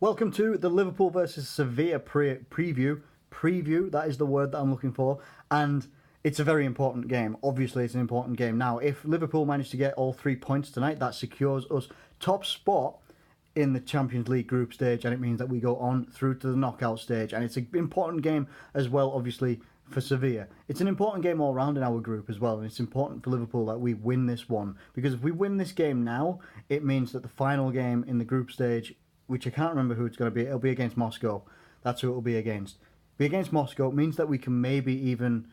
Welcome to the Liverpool versus Sevilla preview. Preview, that is the word that I'm looking for. And it's a very important game. Obviously, it's an important game. Now, if Liverpool manage to get all 3 points tonight, that secures us top spot in the Champions League group stage, and it means that we go on through to the knockout stage. And it's an important game as well, obviously, for Sevilla. It's an important game all round in our group as well, and it's important for Liverpool that we win this one, because if we win this game now, it means that the final game in the group stage, which I can't remember who it's going to be, it'll be against Moscow. That's who it'll be against. Be against Moscow means that we can maybe even,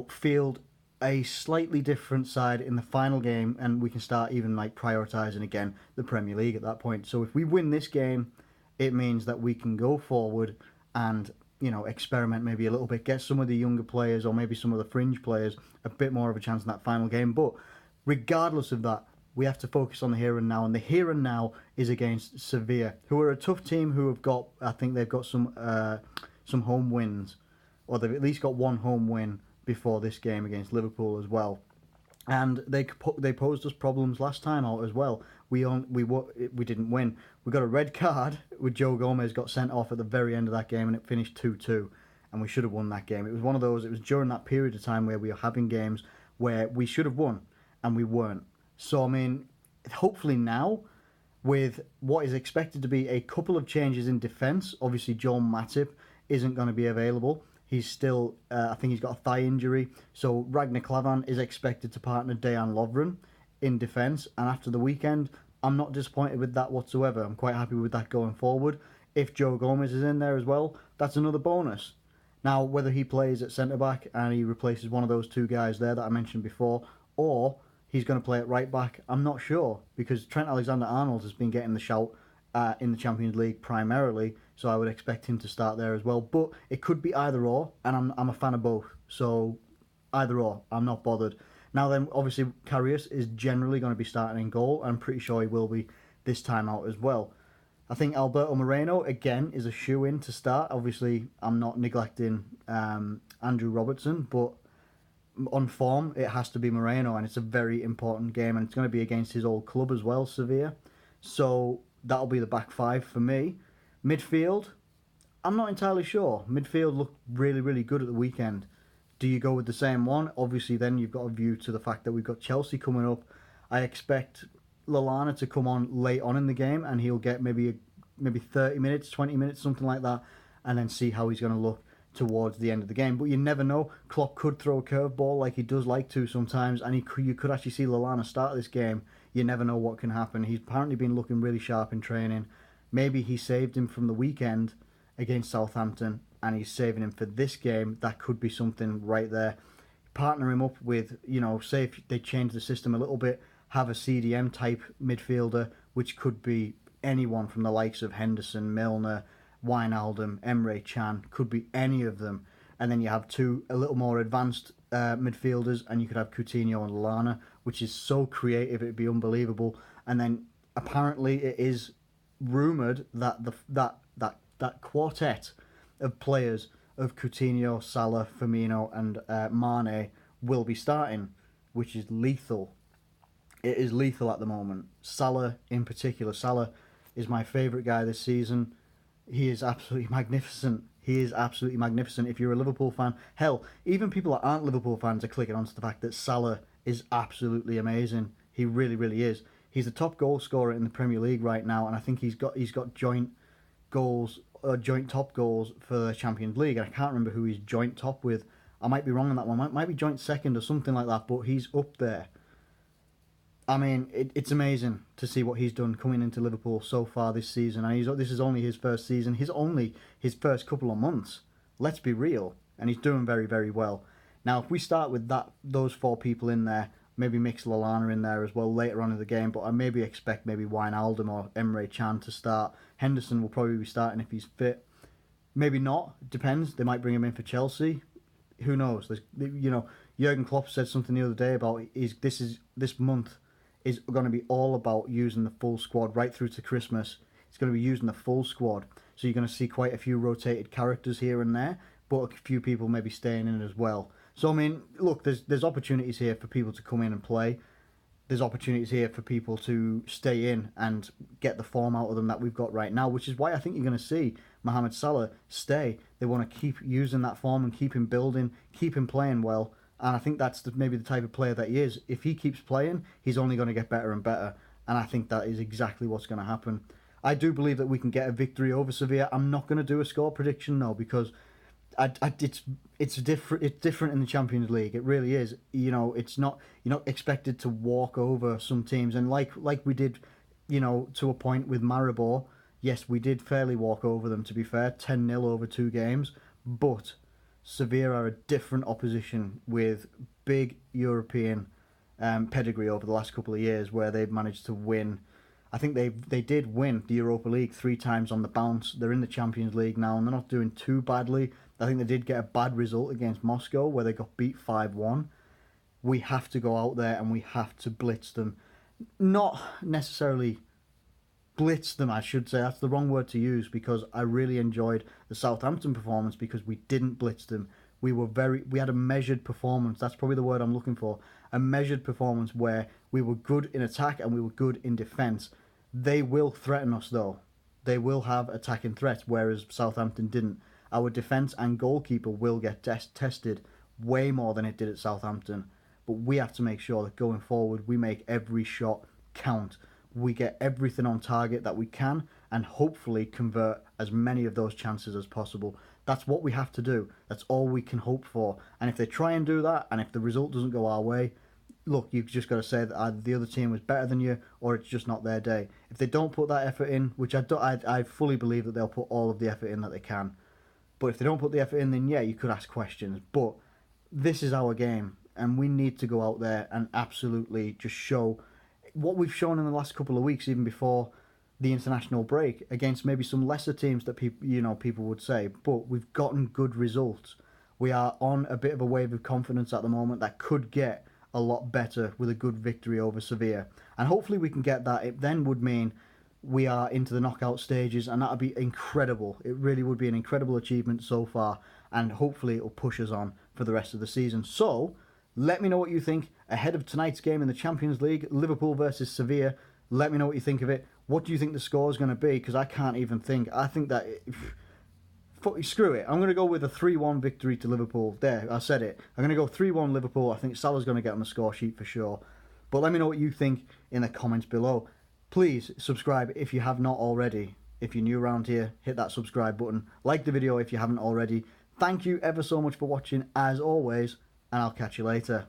field a slightly different side in the final game, and we can start even prioritising again the Premier League at that point. So if we win this game, it means that we can go forward and experiment maybe a little bit, get some of the younger players or maybe some of the fringe players a bit more of a chance in that final game. But regardless of that, we have to focus on the here and now, and the here and now is against Sevilla, who are a tough team who have got, I think they've got some home wins, or they've at least got one home win before this game against Liverpool as well. And they posed us problems last time out as well. We didn't win. We got a red card with Joe Gomez got sent off at the very end of that game, and it finished 2-2. And we should have won that game. It was one of those. It was during that period of time where we were having games where we should have won, and we weren't. So I mean, hopefully now, with what is expected to be a couple of changes in defence, obviously Joel Matip isn't going to be available. He's still, I think he's got a thigh injury. So Ragnar Klavan is expected to partner Dejan Lovren in defence. And after the weekend, I'm not disappointed with that whatsoever. I'm quite happy with that going forward. If Joe Gomez is in there as well, that's another bonus. Now, whether he plays at centre-back and he replaces one of those two guys there that I mentioned before, or he's going to play at right-back, I'm not sure. Because Trent Alexander-Arnold has been getting the shout in the Champions League primarily, so I would expect him to start there as well. But it could be either or, and I'm a fan of both. So either or, I'm not bothered. Now then, obviously, Karius is generally going to be starting in goal. I'm pretty sure he will be this time out as well. I think Alberto Moreno, again, is a shoe-in to start. Obviously, I'm not neglecting Andrew Robertson, but on form, it has to be Moreno, and it's a very important game, and it's going to be against his old club as well, Sevilla. So that'll be the back five for me. Midfield, I'm not entirely sure. Midfield looked really, really good at the weekend. Do you go with the same one? Obviously, then you've got a view to the fact that we've got Chelsea coming up. I expect Lallana to come on late on in the game, and he'll get maybe 30 minutes, 20 minutes, something like that, and then see how he's going to look towards the end of the game. But you never know. Klopp could throw a curveball like he does like to sometimes, and you could actually see Lallana start this game. You never know what can happen. He's apparently been looking really sharp in training. Maybe he saved him from the weekend against Southampton, and he's saving him for this game. That could be something right there. Partner him up with, say if they change the system a little bit, have a CDM type midfielder, which could be anyone from the likes of Henderson, Milner, Wijnaldum, Emre Can, could be any of them. And then you have two a little more advanced midfielders, and you could have Coutinho and Lallana, which is so creative, it'd be unbelievable. And then apparently it is rumoured that that quartet of players of Coutinho, Salah, Firmino and Mané will be starting, which is lethal. It is lethal at the moment. Salah in particular. Salah is my favourite guy this season. He is absolutely magnificent. He is absolutely magnificent. If you're a Liverpool fan, hell, even people that aren't Liverpool fans are clicking onto the fact that Salah is absolutely amazing. He really, really is. He's the top goal scorer in the Premier League right now, and I think he's got joint top goals for the Champions League. And I can't remember who he's joint top with. I might be wrong on that one. Might be joint second or something like that, but he's up there. I mean, it's amazing to see what he's done coming into Liverpool so far this season. And this is only his first season. He's only his first couple of months. Let's be real. And he's doing very, very well. Now, if we start with those four people in there, maybe mix Lallana in there as well later on in the game, but I maybe expect Wijnaldum or Emre Can to start. Henderson will probably be starting if he's fit. Maybe not. It depends. They might bring him in for Chelsea. Who knows? Jurgen Klopp said something the other day about this month is going to be all about using the full squad right through to Christmas. It's going to be using the full squad. So you're going to see quite a few rotated characters here and there, but a few people maybe staying in as well. So, I mean, look, there's opportunities here for people to come in and play. there's opportunities here for people to stay in and get the form out of them that we've got right now, which is why I think you're going to see Mohamed Salah stay. They want to keep using that form and keep him building, keep him playing well. And I think that's maybe the type of player that he is. If he keeps playing, he's only going to get better and better. And I think that is exactly what's going to happen. I do believe that we can get a victory over Sevilla. I'm not going to do a score prediction, no, because it's different. It's different in the Champions League. It really is. It's not. You're not expected to walk over some teams, and like we did, to a point with Maribor. Yes, we did fairly walk over them. To be fair, 10-0 over 2 games, but Sevilla are a different opposition with big European pedigree over the last couple of years, where they've managed to win. I think they did win the Europa League 3 times on the bounce. They're in the Champions League now, and they're not doing too badly. I think they did get a bad result against Moscow, where they got beat 5-1. We have to go out there and we have to blitz them. Not necessarily blitz them, I should say. That's the wrong word to use, because I really enjoyed the Southampton performance because we didn't blitz them. We had a measured performance. That's probably the word I'm looking for. A measured performance where we were good in attack and we were good in defence. They will threaten us, though. They will have attacking threats, whereas Southampton didn't. Our defence and goalkeeper will get tested way more than it did at Southampton. But we have to make sure that going forward, we make every shot count. We get everything on target that we can, and hopefully convert as many of those chances as possible. That's what we have to do. That's all we can hope for. And if they try and do that, and if the result doesn't go our way, look, you've just got to say that either the other team was better than you, or it's just not their day. If they don't put that effort in, which I fully believe that they'll put all of the effort in that they can. But if they don't put the effort in, then yeah, you could ask questions. But this is our game, and we need to go out there and absolutely just show what we've shown in the last couple of weeks, even before the international break, against maybe some lesser teams that people would say. But we've gotten good results. We are on a bit of a wave of confidence at the moment that could get a lot better with a good victory over Sevilla. And hopefully we can get that. It then would mean we are into the knockout stages, and that would be incredible. It really would be an incredible achievement so far, and hopefully it will push us on for the rest of the season. So, let me know what you think ahead of tonight's game in the Champions League, Liverpool versus Sevilla. Let me know what you think of it. What do you think the score is going to be? Because I can't even think. I think that... Screw it. I'm going to go with a 3-1 victory to Liverpool. There, I said it. I'm going to go 3-1 Liverpool. I think Salah's going to get on the score sheet for sure. But let me know what you think in the comments below. Please subscribe if you have not already. If you're new around here, hit that subscribe button. Like the video if you haven't already. Thank you ever so much for watching, as always, and I'll catch you later.